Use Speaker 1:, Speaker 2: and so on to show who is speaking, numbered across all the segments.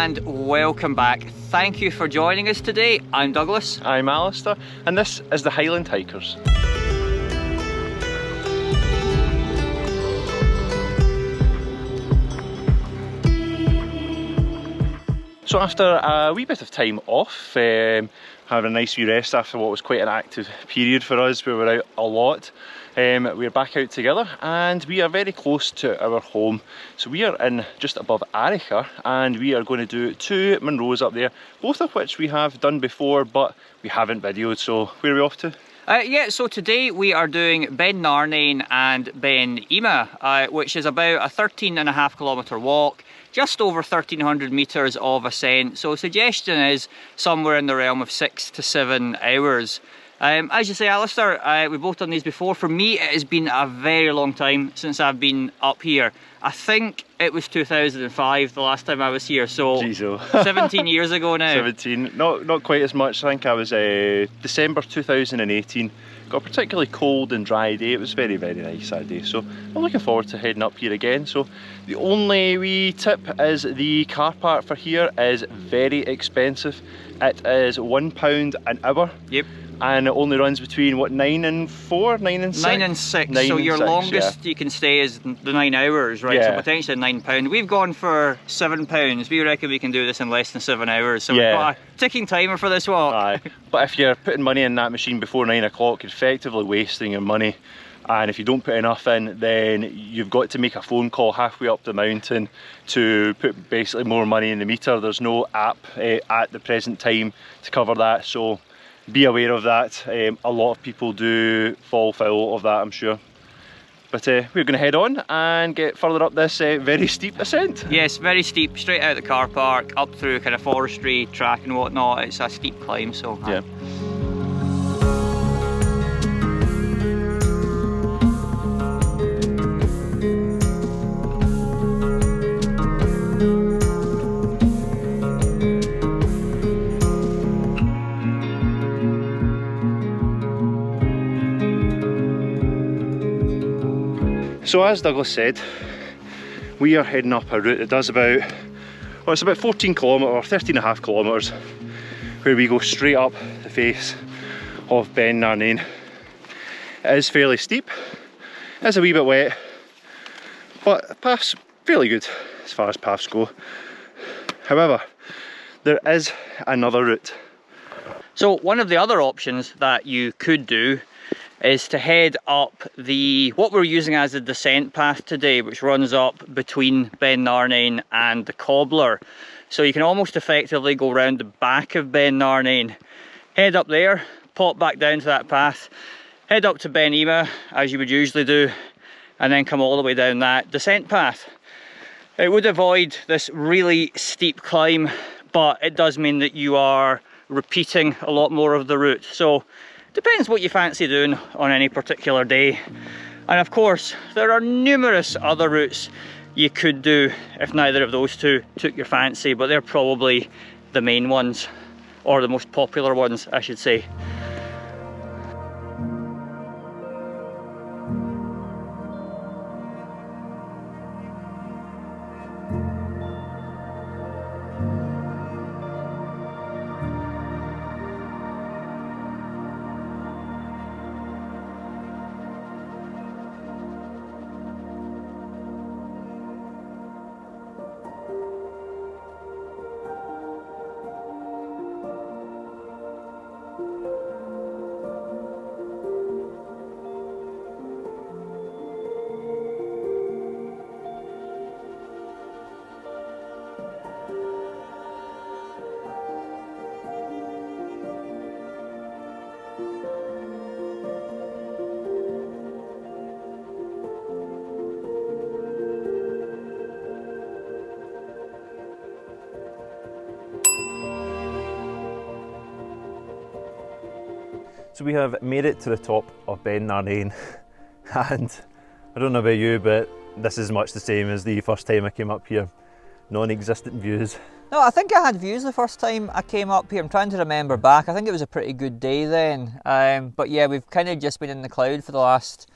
Speaker 1: and welcome back. Thank you for joining us today. I'm Douglas.
Speaker 2: I'm Alistair, and this is the Highland Hikers. So after a wee bit of time off, having a nice wee rest after what was quite an active period for us, we were out a lot. We're back out together and we are very close to our home. So we are in just above Arrochar and we are going to do 2 Munros up there, both of which we have done before but we haven't videoed. So where are we off to?
Speaker 1: Yeah, so today we are doing Beinn Narnain and Beinn Ìme, which is about a 13.5 kilometre walk, just over 1,300 metres of ascent. So suggestion is somewhere in the realm of 6 to 7 hours. As you say, Alistair, we've both done these before. For me, it has been a very long time since I've been up here. I think it was 2005 the last time I was here, so 17 years ago now.
Speaker 2: 17, not quite as much. I think I was December 2018. Got a particularly cold and dry day. It was very, very nice that day. So I'm looking forward to heading up here again. So the only wee tip is the car park for here is very expensive. It is £1 an hour.
Speaker 1: Yep.
Speaker 2: And it only runs between what, 9 and 4, 9 and 6?
Speaker 1: 9 and 6. So your longest you can stay is the 9 hours, right?
Speaker 2: Yeah.
Speaker 1: So potentially £9. We've gone for £7. We reckon we can do this in less than 7 hours. So we've got a ticking timer for this walk.
Speaker 2: Aye. But if you're putting money in that machine before 9 o'clock, you're effectively wasting your money. And if you don't put enough in, then you've got to make a phone call halfway up the mountain to put basically more money in the meter. There's no app at the present time to cover that. So be aware of that. A lot of people do fall foul of that, I'm sure. But we're going to head on and get further up this very steep ascent.
Speaker 1: Yes, very steep, straight out of the car park, up through kind of forestry track and whatnot. It's a steep climb, so
Speaker 2: yeah. So as Douglas said, we are heading up a route that does about, well, it's about 14 kilometres, 13.5 kilometres, where we go straight up the face of Beinn Narnain. It is fairly steep, it's a wee bit wet, but the path's fairly good as far as paths go. However, there is another route.
Speaker 1: So one of the other options that you could do is to head up what we're using as a descent path today, which runs up between Beinn Narnain and the Cobbler. So you can almost effectively go around the back of Beinn Narnain, head up there, pop back down to that path, head up to Beinn Ìme as you would usually do, and then come all the way down that descent path. It would avoid this really steep climb, but it does mean that you are repeating a lot more of the route. So depends what you fancy doing on any particular day. And of course, there are numerous other routes you could do if neither of those two took your fancy, but they're probably the main ones, or the most popular ones, I should say.
Speaker 3: So we have made it to the top of Beinn Narnain, and I don't know about you, but this is much the same as the first time I came up here. Non-existent views.
Speaker 1: No, I think I had views the first time I came up here. I'm trying to remember back. I think it was a pretty good day then. But yeah, we've kind of just been in the cloud for the last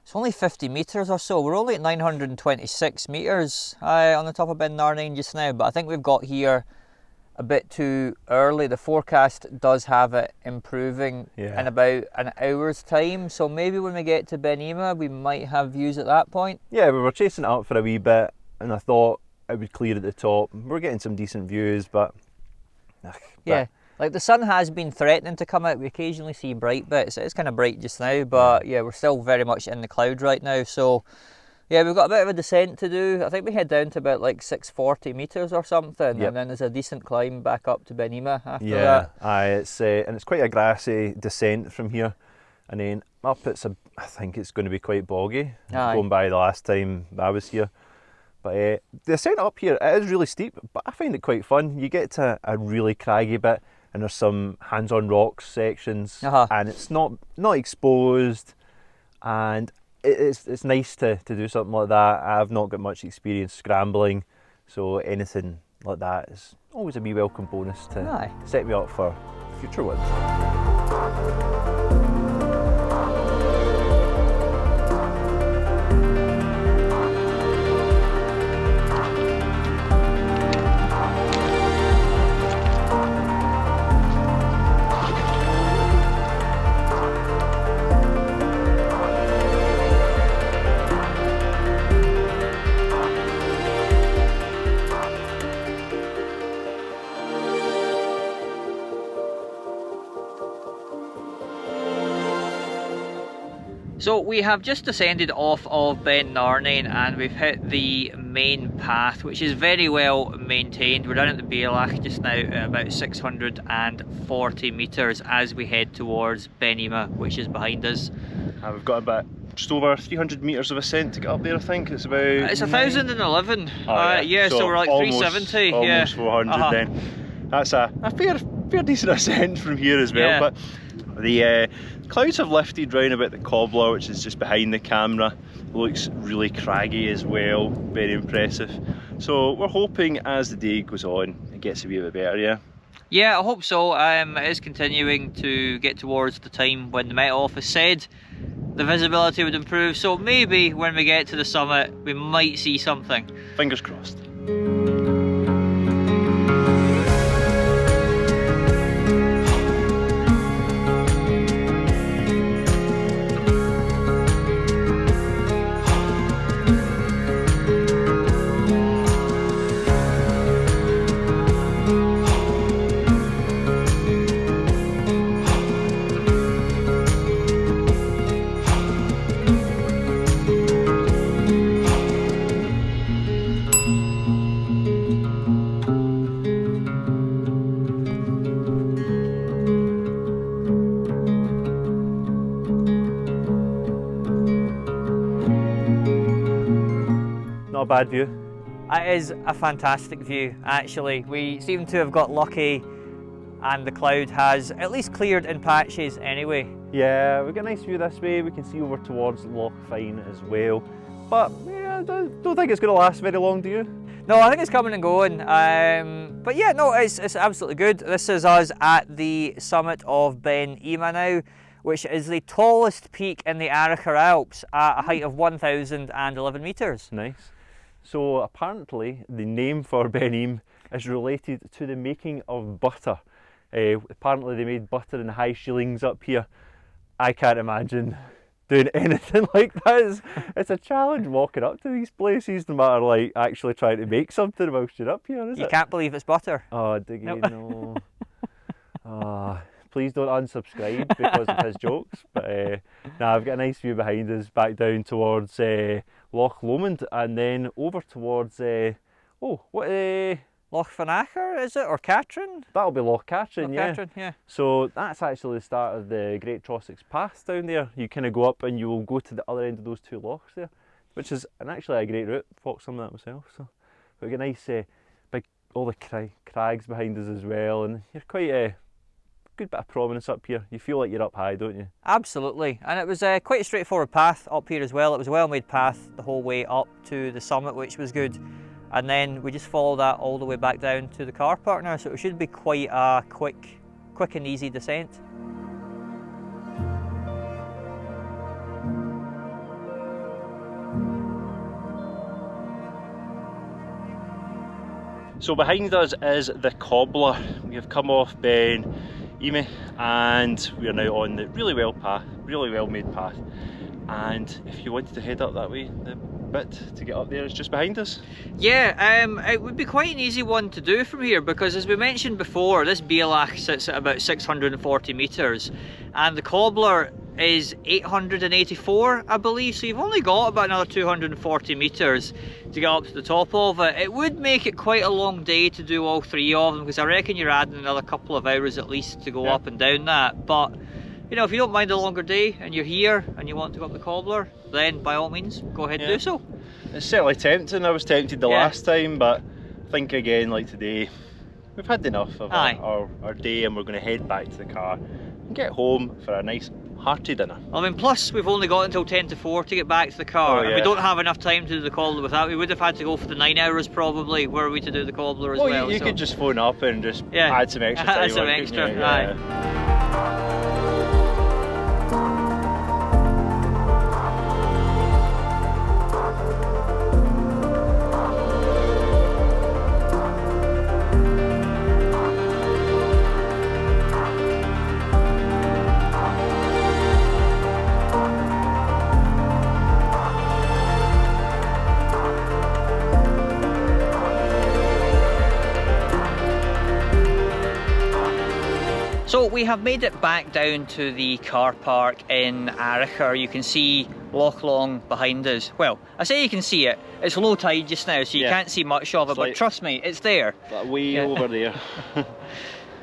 Speaker 1: It's only 50 metres or so. We're only at 926 metres on the top of Ben Narnain just now, but I think we've got here a bit too early. The forecast does have it improving in about an hour's time, so maybe when we get to Beinn Ìme we might have views at that point. Yeah, we were chasing it up for a wee bit and I thought it would clear at the top. We're getting some decent views, but yeah, like the sun has been threatening to come out. We occasionally see bright bits. It's kind of bright just now, but yeah, we're still very much in the cloud right now, so yeah, we've got a bit of a descent to do. I think we head down to about like 640 metres or something, and then there's a decent climb back up to Beinn Ìme after that. And it's quite a grassy descent from here, and then up I think it's going to be quite boggy, going by the last time I was here. But the descent up here, it is really steep, but I find it quite fun. You get to a really craggy bit, and there's some hands-on rocks sections, and it's not exposed, and it's nice to do something like that. I've not got much experience scrambling, so anything like that is always a wee welcome bonus to set me up for future ones. So we have just descended off of Beinn Narnain and we've hit the main path, which is very well maintained. We're down at the Beinn just now at about 640 metres as we head towards Beinn Ìme, which is behind us.
Speaker 2: We've got about just over 300 metres of ascent to get up there, I think. It's about...
Speaker 1: It's 1,011. So we're like almost, 370.
Speaker 2: Almost 400 then. That's a fair decent ascent from here as well. But the clouds have lifted round about the Cobbler, which is just behind the camera. Looks really craggy as well, very impressive. So we're hoping as the day goes on it gets a wee bit better,
Speaker 1: Yeah, I hope so. It is continuing to get towards the time when the Met Office said the visibility would improve, so maybe when we get to the summit we might see something.
Speaker 2: Fingers crossed.
Speaker 3: Not a bad view.
Speaker 1: It is a fantastic view, actually. We seem to have got lucky and the cloud has at least cleared in patches anyway.
Speaker 3: Yeah, we've got a nice view this way. We can see over towards Loch Fyne as well. But yeah, I don't think it's going to last very long, do you?
Speaker 1: No, I think it's coming and going. But yeah, no, it's absolutely good. This is us at the summit of Beinn Ìme now, which is the tallest peak in the Arrochar Alps at a height of 1,011 metres.
Speaker 3: Nice. So apparently the name for Beinn Ìme is related to the making of butter. Apparently they made butter in high shillings up here. I can't imagine doing anything like that. It's a challenge walking up to these places, no matter like actually trying to make something whilst you're up here, is it?
Speaker 1: You can't believe it's butter.
Speaker 3: Oh, Diggy, no. Please don't unsubscribe because of his jokes. But now I've got a nice view behind us, back down towards Loch Lomond, and then over towards
Speaker 1: Loch Fynacher, is it, or Catrin?
Speaker 3: That'll be Loch Catrin,
Speaker 1: Catrin, yeah.
Speaker 3: So that's actually the start of the Great Trossachs Pass down there. You kind of go up and you'll go to the other end of those two lochs there, which is actually a great route. Walked some of that myself. So we've got a nice big, all the crags behind us as well, and you're quite a good bit of prominence up here. You feel like you're up high, don't you?
Speaker 1: Absolutely, and it was quite a straightforward path up here as well. It was a well-made path the whole way up to the summit, which was good. And then we just follow that all the way back down to the car park now, so it should be quite a quick and easy descent.
Speaker 2: So behind us is the Cobbler. We have come off Beinn Ìme and we are now on the really well made path. And if you wanted to head up that way, the bit to get up there is just behind us.
Speaker 1: Yeah, it would be quite an easy one to do from here because, as we mentioned before, this Beinn sits at about 640 metres and the Cobbler is 884, I believe, so you've only got about another 240 metres to get up to the top of it. It would make it quite a long day to do all three of them because I reckon you're adding another couple of hours at least to go up and down that. But you know, if you don't mind a longer day and you're here and you want to go up the Cobbler, then by all means go ahead and do so.
Speaker 2: It's certainly tempting. I was tempted the last time, but I think again, like today, we've had enough of our day and we're going to head back to the car and get home for a nice hearty dinner.
Speaker 1: I mean, plus we've only got until 10 to 4 to get back to the car, and we don't have enough time to do the Cobbler with that. We would have had to go for the 9 hours probably were we to do the Cobbler as well.
Speaker 2: You could just phone up and just add some extra time.
Speaker 1: Add some extra, So we have made it back down to the car park in Arrochar. You can see Loch Long behind us. Well, I say you can see it. It's low tide just now, so you can't see much of it, but trust me, it's there.
Speaker 2: That way over there.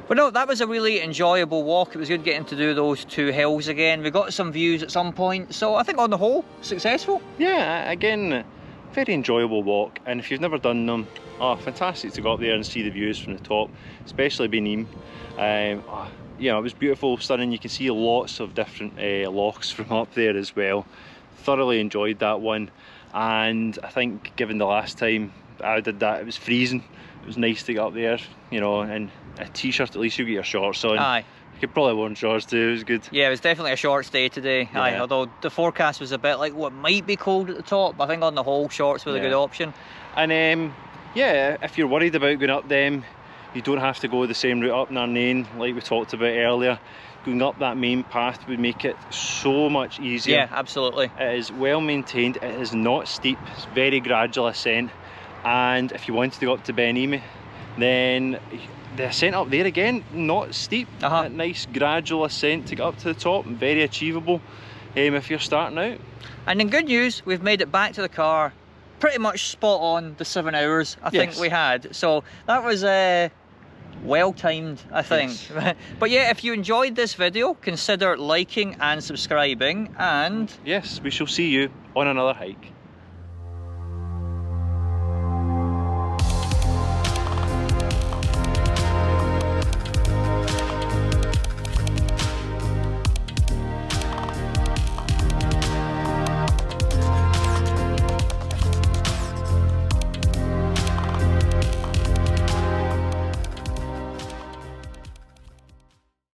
Speaker 1: But no, that was a really enjoyable walk. It was good getting to do those two hills again. We got some views at some point, so I think on the whole, successful. Yeah,
Speaker 2: again, very enjoyable walk, and if you've never done them, fantastic to go up there and see the views from the top, especially Beinn Ìme. Yeah, it was beautiful, stunning. You can see lots of different lochs from up there as well. Thoroughly enjoyed that one, and I think given the last time I did that, it was freezing. It was nice to get up there, you know, and a t-shirt, at least you get your shorts on. You could probably wear shorts too, it was good. Yeah,
Speaker 1: it was definitely a shorts day today. Although the forecast was a bit like what might be cold at the top, but I think on the whole shorts were a good option.
Speaker 2: And yeah, if you're worried about going up them, you don't have to go the same route up Narnain like we talked about earlier. Going up that main path would make it so much easier.
Speaker 1: Yeah, absolutely.
Speaker 2: It is well maintained, it is not steep, it's very gradual ascent. And if you wanted to go up to Beinn Ìme, then the ascent up there again, not steep, a nice gradual ascent to get up to the top, very achievable if you're starting out.
Speaker 1: And in good news, we've made it back to the car pretty much spot on the 7 hours I think we had. So that was well timed, I think. But yeah, if you enjoyed this video, consider liking and subscribing, and
Speaker 2: yes, we shall see you on another hike.